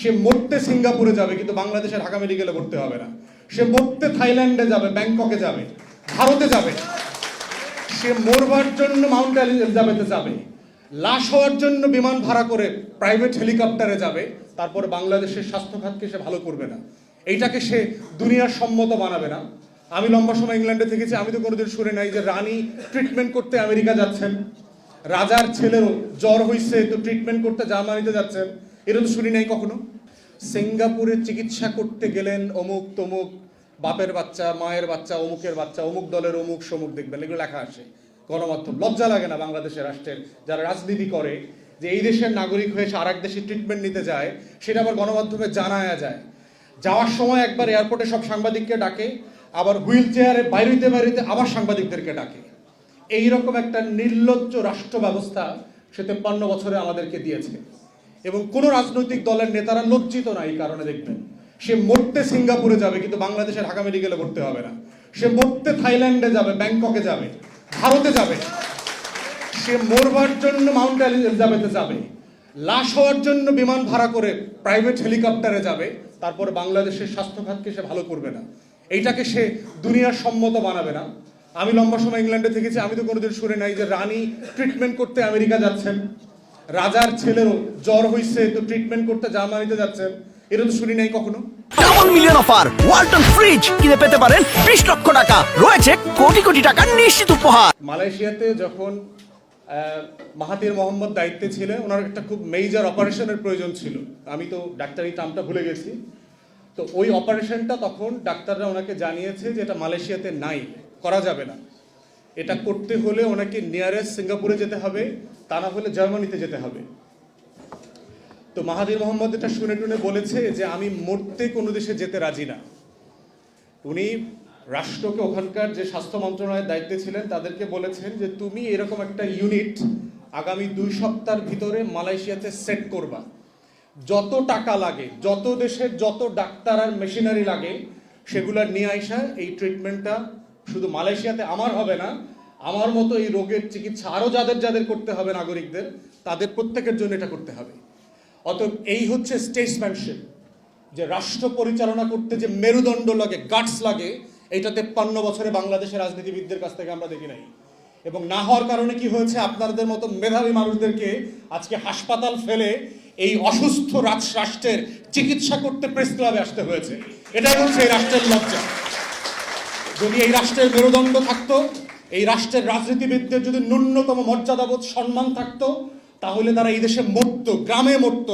সে মরতে সিঙ্গাপুরে যাবে, কিন্তু বাংলাদেশে ঢাকা মেডিকেলে ভর্তি হবে না। সে মরতে থাইল্যান্ডে যাবে, ব্যাংককে যাবে, ভারতে যাবে। সে মরবার জন্য মাউন্ট এলিজাবেথে যাবে, লাশ হওয়ার জন্য বিমান ভাড়া করে প্রাইভেট হেলিকপ্টারে যাবে, তারপর বাংলাদেশের স্বাস্থ্য খাতকে সে ভালো করবে না। এইটাকে সে দুনিয়ার সম্মত বানাবে না। আমি লম্বা সময় ইংল্যান্ডে থেকেছি, আমি তো কোনোদিন শুনে নাই যে রানী ট্রিটমেন্ট করতে আমেরিকা যাচ্ছেন, রাজার ছেলেরও জ্বর হয়েছে তো ট্রিটমেন্ট করতে জার্মানিতে যাচ্ছেন, এটা তো শুনি নাই কখনো। সিঙ্গাপুরে চিকিৎসা করতে গেলেন অমুক তমুক বাপের বাচ্চা, মায়ের বাচ্চা, অমুকের বাচ্চা, অমুক দলের অমুক সমুক, দেখবেন এগুলো লেখা আসে গণমাধ্যম। লজ্জা লাগে না বাংলাদেশের রাষ্ট্রের যারা রাজনীতি করে যে এই দেশের নাগরিক হয়ে আর এক দেশে ট্রিটমেন্ট নিতে যায়, সেটা আবার গণমাধ্যমে জানায়া যায়। যাওয়ার সময় একবার এয়ারপোর্টে সব সাংবাদিককে ডাকে, আবার হুইল চেয়ারে বাইরেতে বাইরেতে আবার সাংবাদিকদেরকে ডাকে। এইরকম একটা নির্লজ্জ রাষ্ট্র ব্যবস্থা সে 53 বছরে আমাদেরকে দিয়েছে, এবং কোনো রাজনৈতিক দলের নেতারা লজ্জিত না এই কারণে। দেখবেন সে মরতে সিঙ্গাপুরে যাবে, কিন্তু বাংলাদেশে ঢাকা মেডিকেলে ভর্তি হবে না। সে মরতে থাইল্যান্ডে যাবে, ব্যাংককে যাবে, ভারতে যাবে। সে মরবার জন্য মাউন্ট এলিজাবেথে যাবে, লাশ হওয়ার জন্য বিমান ভাড়া করে প্রাইভেট হেলিকপ্টারে যাবে, তারপর বাংলাদেশের স্বাস্থ্য খাতকে সে ভালো করবে না। এইটাকে সে দুনিয়ার সম্মত বানাবে না। আমি লম্বা সময় ইংল্যান্ডে থেকেছি, আমি তো কোনোদিন শুনে নাই যে রানী ট্রিটমেন্ট করতে আমেরিকা যাচ্ছেন, রাজার ছেলেরও জ্বর হয়েছে তো ট্রিটমেন্ট করতে জার্মানিতে যাচ্ছেন, এটা তো শুনি নাই কখনো। Double million offer Walton fridge কিনে পেতে পারেন 20 লক্ষ টাকা, রয়েছে কোটি কোটি টাকার নিশ্চিত উপহার। মালয়েশিয়াতে যখন মাহাথির মোহাম্মদ দায়িত্বে ছিলেন, ওনার একটা খুব মেজর অপারেশনের প্রয়োজন ছিল, আমি তো ডাক্তারি টার্মটা ভুলে গেছি। তো ওই অপারেশনটা তখন ডাক্তাররা ওনাকে জানিয়েছে যে এটা মালয়েশিয়াতে নাই, করা যাবে না। এটা করতে হলে ওনাকে নিয়ারেস্ট সিঙ্গাপুরে যেতে হবে, তা না হলে জার্মানিতে যেতে হবে। তো মাহাথির মোহাম্মদ এটা শুনে টুনে বলেছে যে আমি মরতে কোনো দেশে যেতে রাজি না। উনি রাষ্ট্রকে, ওখানকার যে স্বাস্থ্য মন্ত্রণালয়ের দায়িত্বে ছিলেন তাদেরকে বলেছেন যে তুমি এরকম একটা ইউনিট আগামী 2 সপ্তাহের ভিতরে মালয়েশিয়াতে সেট করবা। যত টাকা লাগে, যত দেশের যত ডাক্তার আর মেশিনারি লাগে, সেগুলো নিয়ে আইসা এই ট্রিটমেন্টটা শুধু মালয়েশিয়াতে আমার হবে না, আমার মতো এই রোগের চিকিৎসা আরও যাদের যাদের করতে হবে নাগরিকদের, তাদের প্রত্যেকের জন্য এটা করতে হবে। অতএব এই হচ্ছে স্টেটসম্যানশিপ, যে রাষ্ট্র পরিচালনা করতে যে মেরুদণ্ড লাগে, গাটস লাগে, এইটা 53 বছরে বাংলাদেশের রাজনীতিবিদদের কাছ থেকে আমরা দেখি নাই। এবং না হওয়ার কারণে কি হয়েছে, আপনাদের মতো মেধাবী মানুষদেরকে আজকে হাসপাতাল ফেলে এই অসুস্থ রাষ্ট্রের চিকিৎসা করতে প্রেস ক্লাবে আসতে হয়েছে। এটাই হচ্ছে এই রাষ্ট্রের লজ্জা। যদি এই রাষ্ট্রের মেরুদণ্ড থাকতো, এই রাষ্ট্রের রাজনীতিবিদদের যদি ন্যূনতম মর্যাদাবোধ, সম্মান থাকতো, তাহলে তারা এই দেশে মরতো, গ্রামে মরতো,